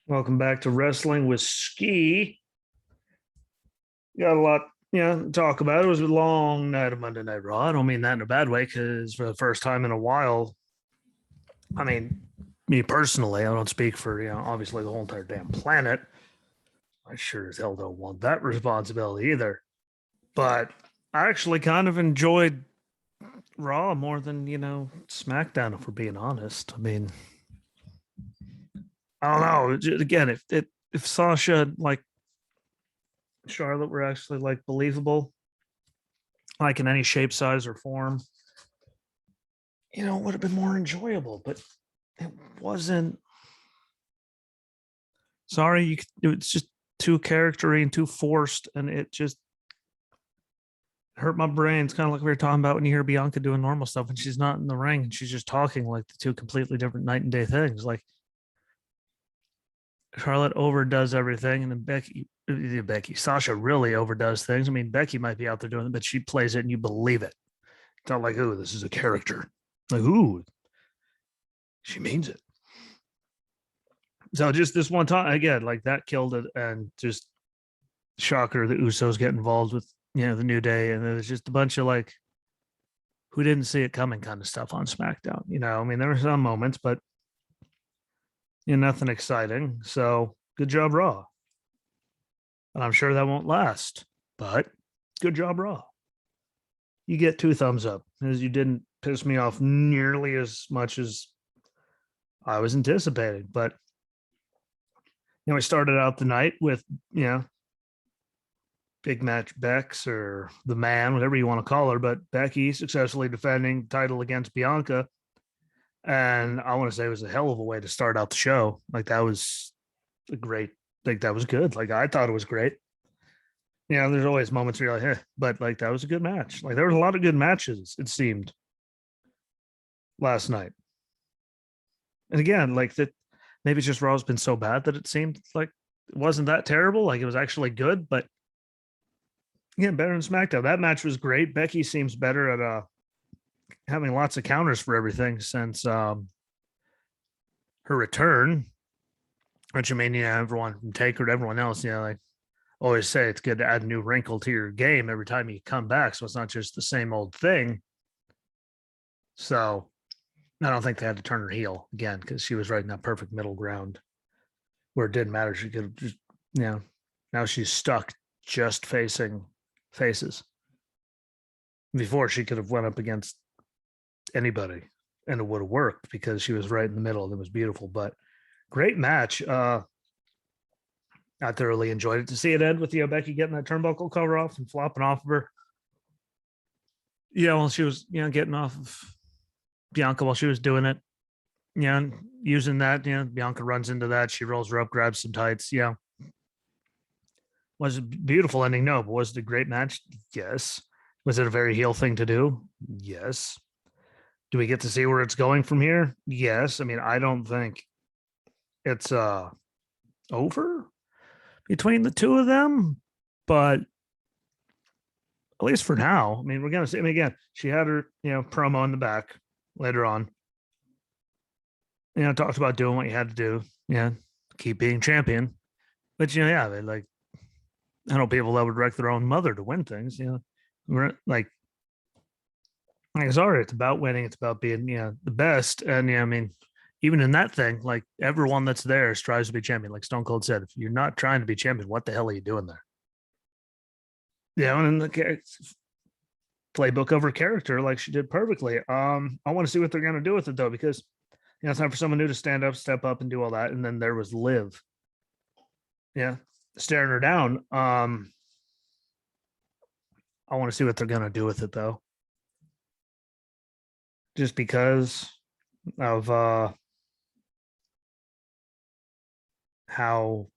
Welcome back to Wrestling with Ski. Got a lot, to talk about. It was a long night of Monday Night Raw. I don't mean that in a bad way because for the first time in a while, I mean, me personally, I don't speak for, obviously the whole entire damn planet. I sure as hell don't want that responsibility either. But I actually kind of enjoyed Raw more than, SmackDown, if we're being honest. I mean, I don't know. Again, if Sasha like Charlotte were actually like believable, like in any shape, size, or form, it would have been more enjoyable. But it wasn't. Sorry, it's just too charactery and too forced, and it just hurt my brain. It's kind of like we were talking about when you hear Bianca doing normal stuff and she's not in the ring and she's just talking like the two completely different night and day things. Like Charlotte overdoes everything, and then Sasha really overdoes things. I mean, Becky might be out there doing it, but she plays it and you believe it. It's not like, oh, this is a character. Like, ooh, she means it. So just this one time, again, like that killed it, and just shocker the Usos get involved with the New Day, and it was just a bunch of like who didn't see it coming kind of stuff on SmackDown. I mean, there were some moments, but nothing exciting. So good job, Raw. And I'm sure that won't last, but good job, Raw. You get 2 thumbs up, as you didn't piss me off nearly as much as I was anticipating. But we started out the night with big match Bex, or the man, whatever you want to call her, but Becky successfully defending title against Bianca. And I want to say it was a hell of a way to start out the show. Like that was a great, like that was good. Like I thought it was great. There's always moments where you're like, but like that was a good match. Like there was a lot of good matches, it seemed, last night. And again, like that, maybe it's just Raw's been so bad that it seemed like it wasn't that terrible. Like it was actually good, but better than SmackDown. That match was great. Becky seems better at having lots of counters for everything since her return. Which I mean, everyone from Taker to everyone else, like always say, it's good to add a new wrinkle to your game every time you come back, so it's not just the same old thing. So I don't think they had to turn her heel again because she was right in that perfect middle ground where it didn't matter. She could have just, now she's stuck just facing faces. Before, she could have went up against anybody and it would have worked because she was right in the middle and it was beautiful. But great match. I thoroughly enjoyed it. To see it end with Becky getting that turnbuckle cover off and flopping off of her. While she was getting off of Bianca while she was doing it. Using that, Bianca runs into that. She rolls her up, grabs some tights. Was it a beautiful ending? No, but was it a great match? Yes. Was it a very heel thing to do? Yes. Do we get to see where it's going from here? Yes. I mean, I don't think it's over between the two of them, but at least for now, I mean, we're gonna see. I mean, again, she had her promo in the back later on. Talked about doing what you had to do. Keep being champion. But like I know people that would wreck their own mother to win things. We're like sorry, it's about winning. It's about being the best. And I mean, even in that thing, like everyone that's there strives to be champion. Like Stone Cold said, if you're not trying to be champion, what the hell are you doing there? And the playbook of her character, like she did perfectly. I want to see what they're going to do with it though, because it's time for someone new to stand up, step up, and do all that. And then there was Liv, staring her down. I want to see what they're going to do with it though, just because of how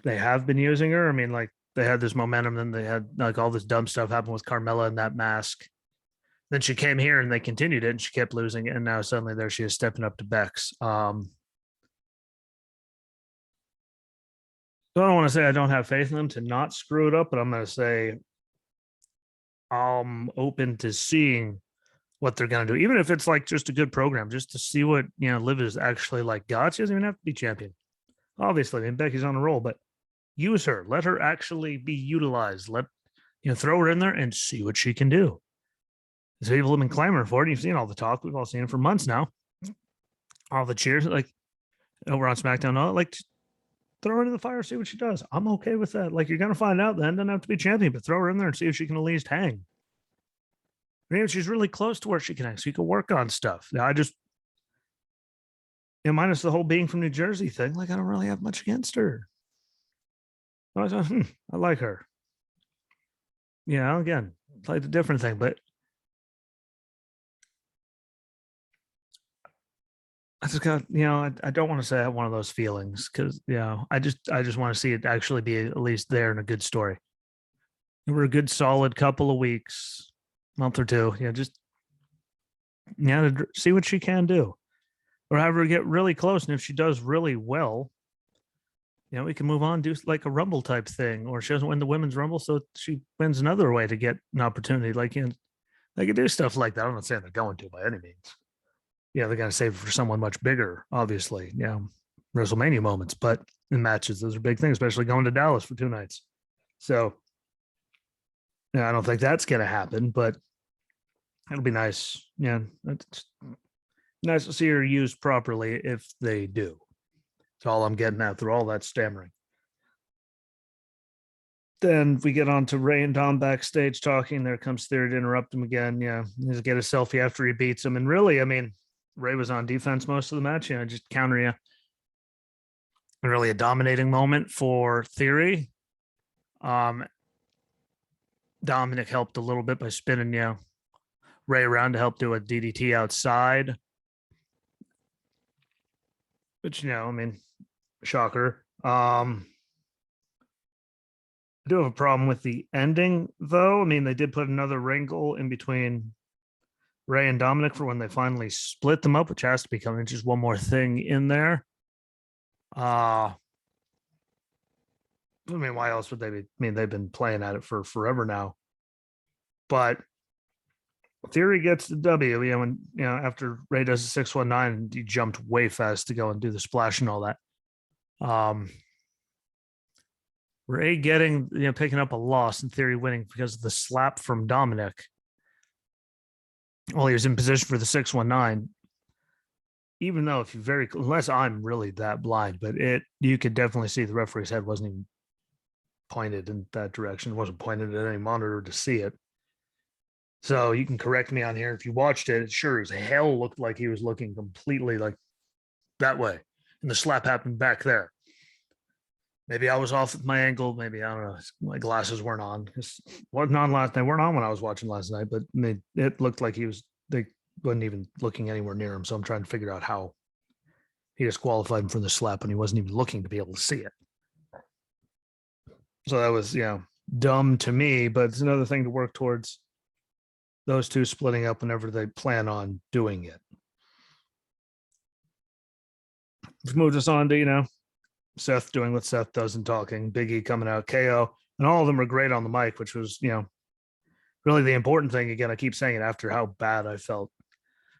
they have been using her. I mean, like they had this momentum, then they had like all this dumb stuff happen with Carmella and that mask. Then she came here and they continued it and she kept losing it. And now suddenly there she is stepping up to Bex. So I don't want to say I don't have faith in them to not screw it up, but I'm going to say I'm open to seeing what they're going to do, even if it's like just a good program, just to see what Liv is actually like. God, she doesn't even have to be champion. Obviously, I mean, Becky's on a roll, but use her. Let her actually be utilized. Let throw her in there and see what she can do. So people have been clamoring for it. You've seen all the talk. We've all seen it for months now. All the cheers, like over on SmackDown, all like throw her into the fire, see what she does. I'm okay with that. Like you're gonna find out then. Doesn't have to be champion, but throw her in there and see if she can at least hang. Maybe she's really close to where she can hang, so you can work on stuff. Now I just minus the whole being from New Jersey thing, like I don't really have much against her. I like her. Again, it's like a different thing, but I just got, I don't want to say I have one of those feelings because, I just want to see it actually be at least there in a good story. We're a good solid couple of weeks, month or two. Just, to see what she can do or have her get really close. And if she does really well, we can move on, do like a Rumble type thing, or she doesn't win the women's Rumble, so she wins another way to get an opportunity. Like, they could do stuff like that. I'm not saying they're going to by any means. They're going to save it for someone much bigger, obviously. WrestleMania moments, but in matches, those are big things, especially going to Dallas for 2 nights. So, I don't think that's going to happen, but it'll be nice. It's nice to see her used properly if they do. That's all I'm getting at through all that stammering. Then we get on to Ray and Dom backstage talking. There comes Theory to interrupt him again. He's get a selfie after he beats him. And really, I mean, Ray was on defense most of the match, just counter you. And really a dominating moment for Theory. Dominic helped a little bit by spinning, Ray around to help do a DDT outside. Which, I mean, shocker. I do have a problem with the ending, though. I mean, they did put another wrinkle in between Ray and Dominic for when they finally split them up, which has to become just one more thing in there. I mean, why else would they be? I mean, they've been playing at it for forever now. But Theory gets the W, when, after Ray does the 619, he jumped way fast to go and do the splash and all that. Ray getting, picking up a loss and Theory winning because of the slap from Dominic. Well, he was in position for the 619. Even though if you unless I'm really that blind, but you could definitely see the referee's head wasn't even pointed in that direction. It wasn't pointed at any monitor to see it. So you can correct me on here. If you watched it, it sure as hell looked like he was looking completely like that way. And the slap happened back there. Maybe I was off with my angle. Maybe, I don't know, my glasses weren't on. Because wasn't on last night. Weren't on when I was watching last night, but it looked like they wasn't even looking anywhere near him. So I'm trying to figure out how he disqualified him from the slap when he wasn't even looking to be able to see it. So that was, dumb to me, but it's another thing to work towards those two splitting up whenever they plan on doing it. Which moves us on to, Seth doing what Seth does and talking, Big E coming out, KO, and all of them are great on the mic, which was, really the important thing. Again, I keep saying it after how bad I felt.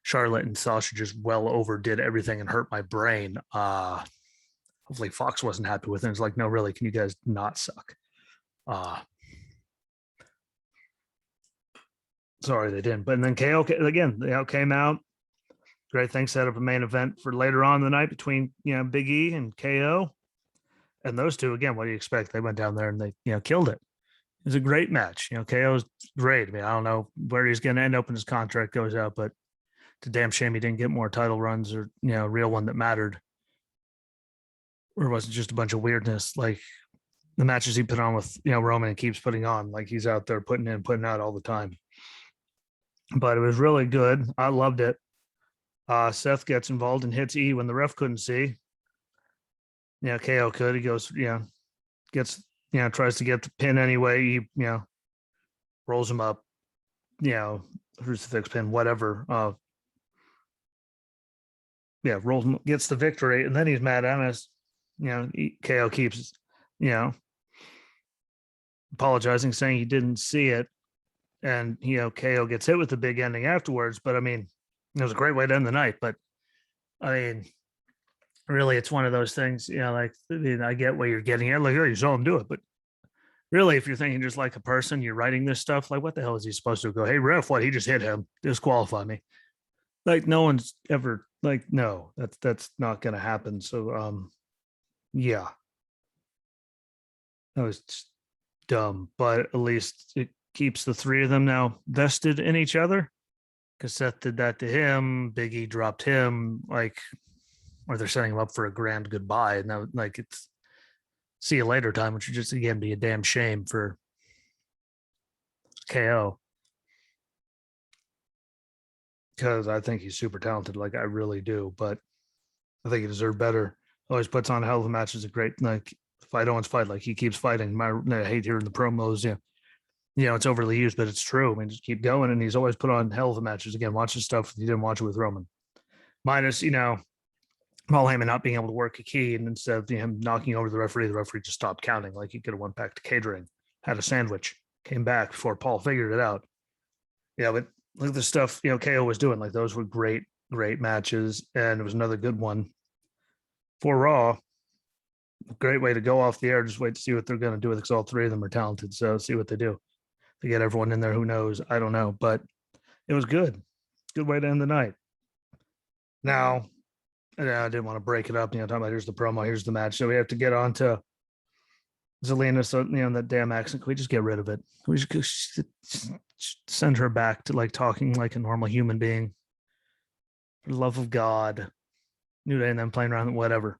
Charlotte and Sasha just well overdid everything and hurt my brain. Hopefully Fox wasn't happy with it. It's like, no, really, can you guys not suck? Sorry, they didn't. But then KO again, came out. Great thing, set up a main event for later on in the night between Big E and KO. And those two, again, what do you expect? They went down there and they killed it. It was a great match. KO's great. I mean, I don't know where he's going to end up when his contract goes out, but it's a damn shame he didn't get more title runs or a real one that mattered. Or it wasn't just a bunch of weirdness like the matches he put on with Roman and keeps putting on. Like he's out there putting in, putting out all the time. But it was really good. I loved it. Seth gets involved and hits E when the ref couldn't see. KO could. He goes, gets, tries to get the pin anyway. He, rolls him up, crucifix pin, whatever. Rolls him, gets the victory, and then he's mad at us. KO keeps, apologizing, saying he didn't see it. And, KO gets hit with the big ending afterwards. But I mean, it was a great way to end the night. But I mean, really, it's one of those things, like, I mean, I get what you're getting at. Like, oh, you saw him do it. But really, if you're thinking just like a person, you're writing this stuff, like, what the hell is he supposed to go, hey, ref, what? He just hit him, disqualify me. Like, no one's ever, like, no, that's not going to happen. So, yeah, that was dumb, but at least it keeps the three of them now vested in each other. Because Seth did that to him, Big E dropped him, like, or they're setting him up for a grand goodbye. And now, like, it's see you later time, which would just again be a damn shame for KO. Because I think he's super talented, like I really do, but I think he deserved better. Always puts on a hell of a match. Is a great, like, fight Owens fight, like he keeps fighting. I hate hearing the promos, it's overly used, but it's true. I mean, just keep going, and he's always put on hell of a matches. Again, watch his stuff. You didn't watch it with Roman, minus Paul Heyman not being able to work a key, and instead of him knocking over the referee just stopped counting. Like he could have went back to catering, had a sandwich, came back before Paul figured it out. Yeah, but look at the stuff KO was doing. Like those were great, great matches, and it was another good one for Raw. A great way to go off the air. Just wait to see what they're going to do, because all three of them are talented. So see what they do. They get everyone in there. Who knows? I don't know, but it was good. Good way to end the night. Now, I didn't want to break it up. Talking about here's the promo, here's the match. So we have to get on to Zelina. So that damn accent. Can we just get rid of it? Can we just send her back to like talking like a normal human being? For the love of God, New Day and them playing around, whatever.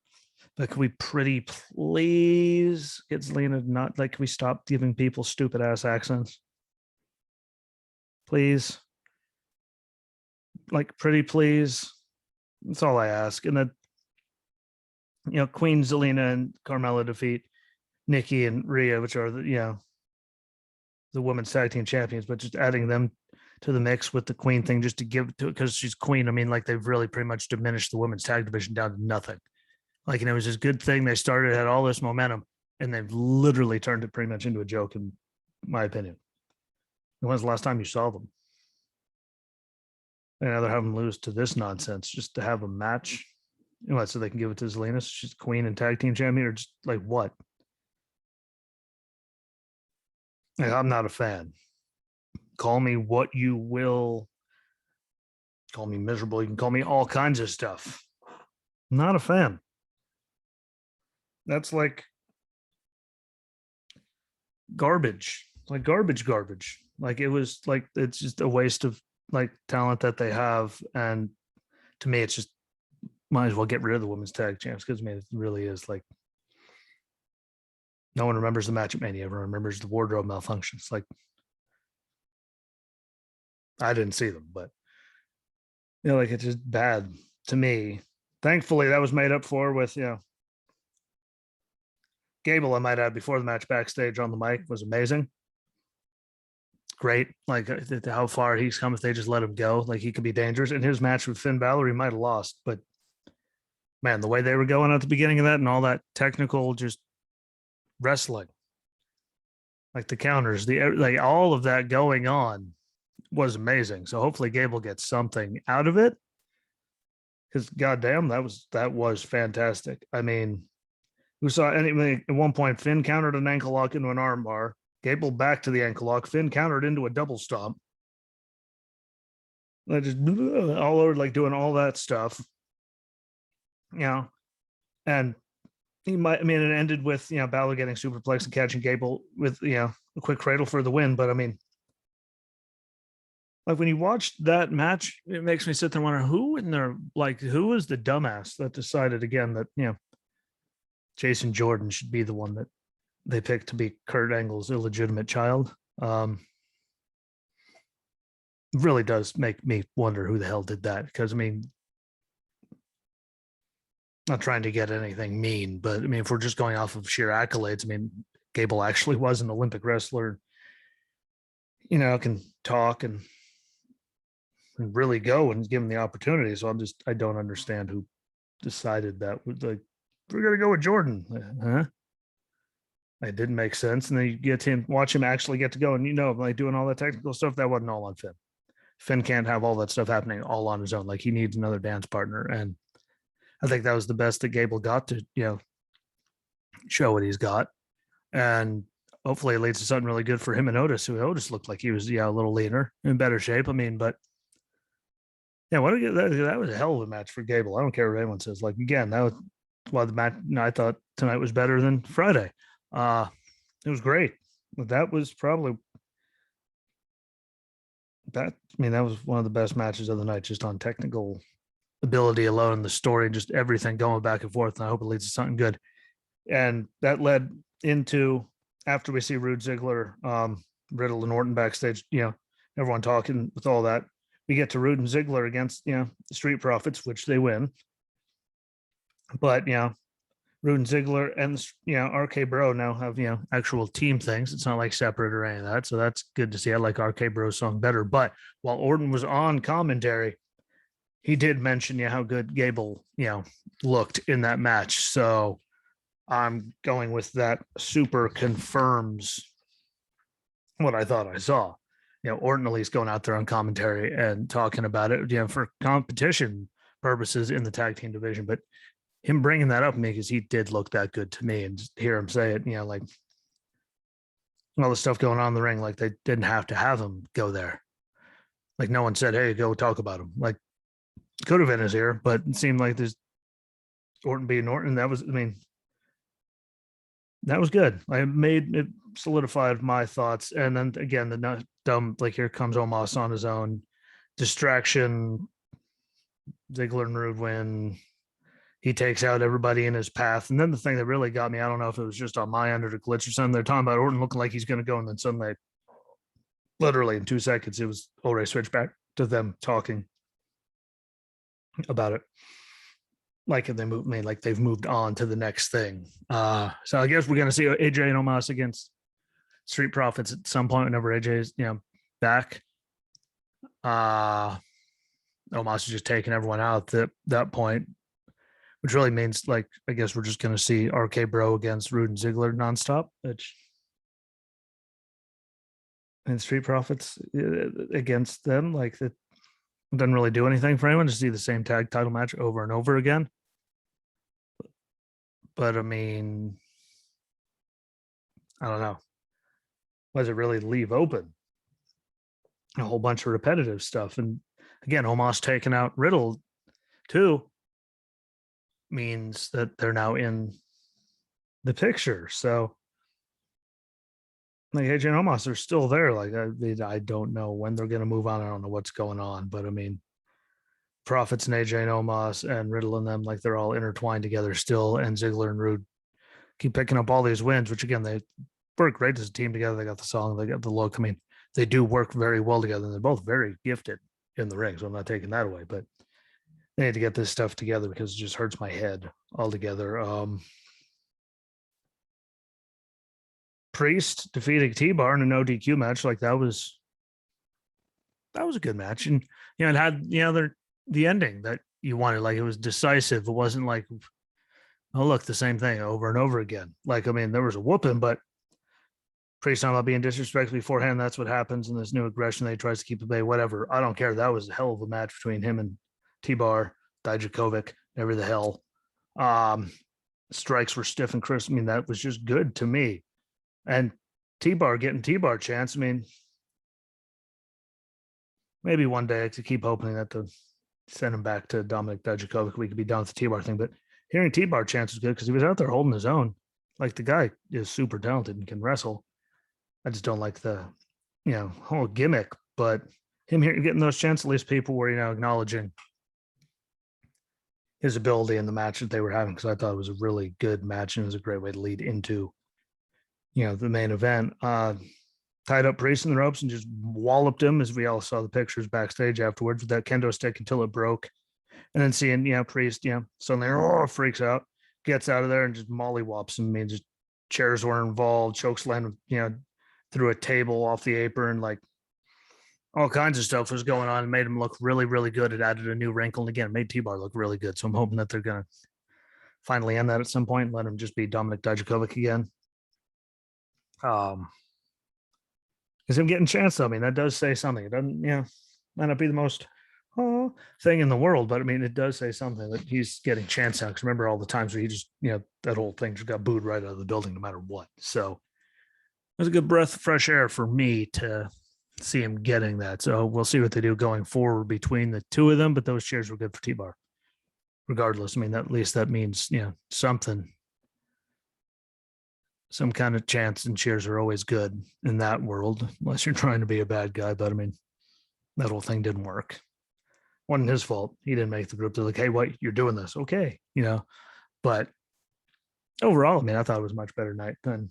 But can we pretty please get Zelina not like? Can we stop giving people stupid ass accents? Please, like, pretty please. That's all I ask. And then, Queen Zelina and Carmella defeat Nikki and Rhea, which are the women's tag team champions, but just adding them to the mix with the Queen thing just to give to it because she's Queen. I mean, like they've really pretty much diminished the women's tag division down to nothing. Like, it was this good thing. They started, had all this momentum, and they've literally turned it pretty much into a joke, in my opinion. When's the last time you saw them? I'd rather have them lose to this nonsense just to have a match. So they can give it to Zelina. She's Queen and tag team champion, or just like what? Like, I'm not a fan. Call me what you will. Call me miserable. You can call me all kinds of stuff. I'm not a fan. That's like garbage. Like garbage. Like it was like it's just a waste of like talent that they have. And to me, it's just might as well get rid of the women's tag champs, because it really is like no one remembers the match at Mania. Everyone remembers the wardrobe malfunctions. Like I didn't see them, but like it's just bad to me. Thankfully, that was made up for with Gable, I might add, before the match backstage on the mic was amazing. Great. Like how far he's come if they just let him go. Like he could be dangerous. In his match with Finn Balor, he might have lost, but man, the way they were going at the beginning of that and all that technical just wrestling, like the counters, like all of that going on was amazing. So hopefully Gable gets something out of it, because goddamn, that was fantastic. I mean, who saw anything at one point? Finn countered an ankle lock into an armbar. Gable back to the ankle lock. Finn countered into a double stomp. Like just all over, like doing all that stuff. And he might. I mean, it ended with Balor getting superplex and catching Gable with a quick cradle for the win. But I mean, like when you watch that match, it makes me sit there and wonder who is the dumbass that decided again that Jason Jordan should be the one that they picked to be Kurt Angle's illegitimate child. Really does make me wonder who the hell did that. Because I mean, not trying to get anything mean, but I mean, if we're just going off of sheer accolades, I mean, Gable actually was an Olympic wrestler, can talk and really go and give him the opportunity. So I don't understand who decided that. Like, we're going to go with Jordan. Huh? It didn't make sense. And then you watch him actually get to go and, like doing all that technical stuff. That wasn't all on Finn. Finn can't have all that stuff happening all on his own. Like he needs another dance partner. And I think that was the best that Gable got to, show what he's got. And hopefully it leads to something really good for him and Otis, who Otis looked like he was, a little leaner, in better shape. I mean, but yeah, that was a hell of a match for Gable. I don't care what anyone says. Like, again, that was why the match, I thought tonight was better than Friday. It was great. That was probably that. I mean, that was one of the best matches of the night, just on technical ability alone, the story, just everything going back and forth. And I hope it leads to something good. And that led into, after we see Rude Ziggler, Riddle and Orton backstage, everyone talking with all that, we get to Rude and Ziggler against, the Street Profits, which they win. But, Rude and Ziggler and, RK Bro now have, actual team things. It's not like separate or any of that. So that's good to see. I like RK Bro's song better. But while Orton was on commentary, he did mention, how good Gable, looked in that match. So I'm going with that. Super confirms what I thought I saw. Orton at least going out there on commentary and talking about it, for competition purposes in the tag team division. But him bringing that up me, because he did look that good to me, and just hear him say it, like all the stuff going on in the ring, like they didn't have to have him go there. Like no one said, "Hey, go talk about him." Like could have been his ear, but it seemed like this Orton being Orton. That was, that was good. I made it, solidified my thoughts. And then again, the dumb, like here comes Omos on his own, distraction. Ziggler and Rude win. He takes out everybody in his path. And then the thing that really got me, I don't know if it was just on my end or the glitch or something. They're talking about Orton looking like he's going to go, and then suddenly, literally in 2 seconds, it was already switched back to them talking about it. Like they've moved on to the next thing. So I guess we're gonna see AJ and Omos against Street Profits at some point whenever AJ's back. Omos is just taking everyone out at that point, which really means, like, I guess we're just gonna see RK Bro against Rude and Ziggler nonstop. And Street Profits against them, like that doesn't really do anything for anyone to see the same tag title match over and over again. But I mean, I don't know. What does it really leave open? A whole bunch of repetitive stuff. And again, Omos taking out Riddle too means that they're now in the picture. So like AJ and Omos are still there. Like I don't know when they're going to move on. I don't know what's going on, but I mean, Profits and AJ and Omos and Riddle and them, like they're all intertwined together still. And Ziggler and Rude keep picking up all these wins, which again, they work great as a team together. They got the song, they got the look. I mean, they do work very well together, and they're both very gifted in the ring. So I'm not taking that away, but they need to get this stuff together because it just hurts my head altogether. Priest defeating TBar in a no DQ match, like that was a good match, and it had the ending that you wanted. Like it was decisive. It wasn't like, oh look, the same thing over and over again. Like I mean, there was a whooping, but Priest talking about being disrespectful beforehand. That's what happens in this new aggression that he tries to keep at bay. Whatever, I don't care. That was a hell of a match between him and TBar, Dijakovic, whatever the hell. Strikes were stiff and crisp. I mean, that was just good to me. And TBar getting TBar chance. I mean, maybe one day I could keep hoping that to send him back to Dominic Dijakovic, we could be done with the TBar thing. But hearing TBar chance was good because he was out there holding his own. Like the guy is super talented and can wrestle. I just don't like the, whole gimmick. But him here getting those chances, at least people were, acknowledging his ability in the match that they were having, because I thought it was a really good match and it was a great way to lead into, the main event. Tied up Priest in the ropes and just walloped him, as we all saw the pictures backstage afterwards, with that kendo stick until it broke. And then seeing, Priest, suddenly freaks out, gets out of there and just mollywops him. I mean, just chairs were involved, chokeslam, through a table off the apron, like all kinds of stuff was going on and made him look really, really good. It added a new wrinkle. And again, made TBar look really good. So I'm hoping that they're going to finally end that at some point and let him just be Dominic Dijakovic again. Because him getting chance, though, I mean, that does say something. It doesn't, might not be the most thing in the world, but I mean, it does say something that he's getting chance out. Because remember all the times where he just, that whole thing just got booed right out of the building, no matter what. So it was a good breath of fresh air for me to see him getting that. So we'll see what they do going forward between the two of them. But those cheers were good for TBar, regardless. I mean, at least that means something, some kind of chance, and cheers are always good in that world, unless you're trying to be a bad guy. But I mean, that whole thing didn't work. Wasn't his fault. He didn't make the group. They're like, hey, what, you're doing this? Okay, But overall, I mean, I thought it was a much better night than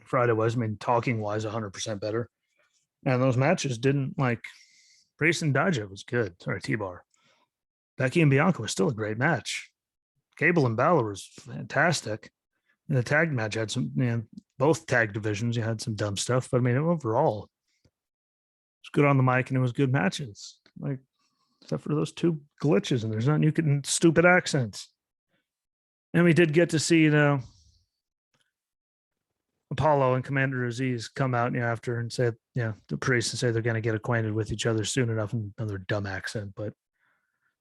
Friday was. I mean, talking wise, 100% better. And those matches didn't like Priest and Daja was good. Sorry, T-Bar. Becky and Bianca was still a great match. Cable and Balor was fantastic. And the tag match had some, both tag divisions, you had some dumb stuff. But I mean, overall, it was good on the mic and it was good matches. Like, except for those two glitches, and there's nothing you can, stupid accents. And we did get to see, Apollo and Commander Aziz come out, after and say, the priest, and say they're going to get acquainted with each other soon enough. And another dumb accent, but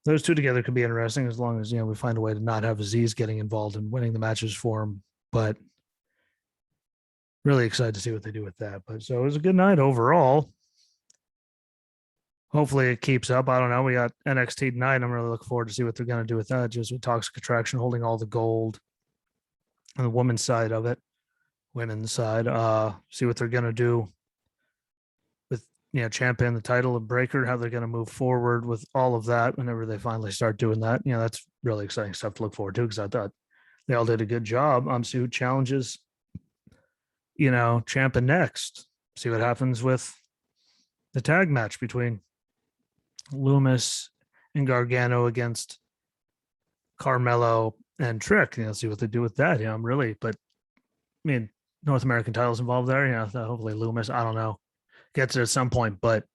those two together could be interesting as long as we find a way to not have Aziz getting involved in winning the matches for him. But really excited to see what they do with that. But so it was a good night overall. Hopefully it keeps up. I don't know. We got NXT tonight. I'm really looking forward to see what they're going to do with that. Just with Toxic Attraction holding all the gold on the women's side of it, women's side. See what they're going to do with champion the title of Breaker, how they're going to move forward with all of that whenever they finally start doing that. That's really exciting stuff to look forward to, because I thought they all did a good job. See who challenges, champion next. See what happens with the tag match between Loomis and Gargano against Carmelo and Trick. See what they do with that. I'm really, but I mean, North American titles involved there. Hopefully Loomis, I don't know, gets it at some point, but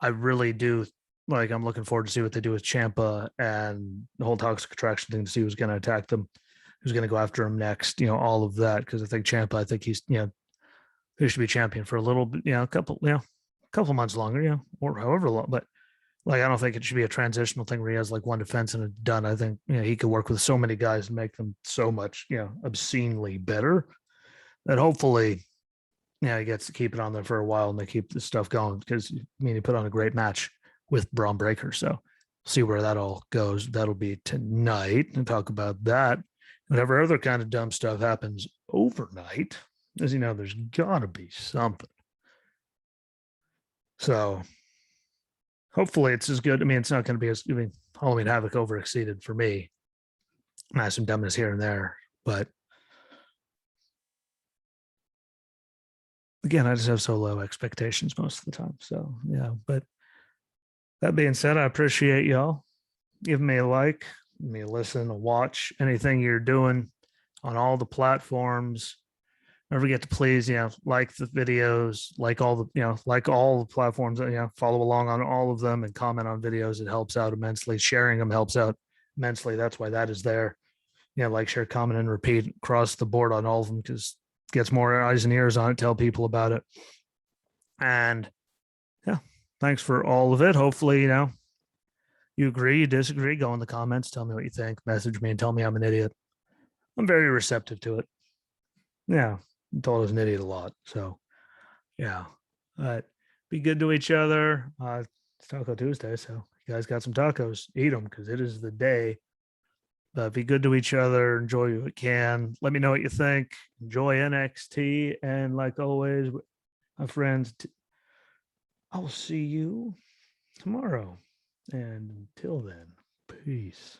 I really do I'm looking forward to see what they do with Ciampa and the whole Toxic Attraction thing, to see who's going to attack them, who's going to go after him next, all of that. Because I think Ciampa, I think he's, he should be champion for a little bit, a couple months longer, or however long, but I don't think it should be a transitional thing where he has like one defense and it's done. I think he could work with so many guys and make them so much obscenely better that hopefully he gets to keep it on there for a while and they keep this stuff going, because he put on a great match with Braun Breaker. So see where that all goes. That'll be tonight, and talk about that. Whatever other kind of dumb stuff happens overnight, as there's gotta be something. So hopefully it's as good. I mean, it's not going to be as, Halloween Havoc overexceeded for me. I have some dumbness here and there, but again, I just have so low expectations most of the time. So yeah, but that being said, I appreciate y'all giving me a like, me a listen, a watch, anything you're doing on all the platforms. Don't forget to please, like the videos, like all the platforms, follow along on all of them and comment on videos. It helps out immensely. Sharing them helps out immensely. That's why that is there. Like, share, comment, and repeat across the board on all of them, because it gets more eyes and ears on it. Tell people about it. And yeah, thanks for all of it. Hopefully, you agree, you disagree, go in the comments, tell me what you think, message me and tell me I'm an idiot. I'm very receptive to it. Yeah. I'm told I was an idiot a lot. So yeah. Be good to each other. It's Taco Tuesday, so you guys got some tacos, eat them, because it is the day. Be good to each other. Enjoy what you can. Let me know what you think. Enjoy NXT. And like always, my friends, I will see you tomorrow. And until then, peace.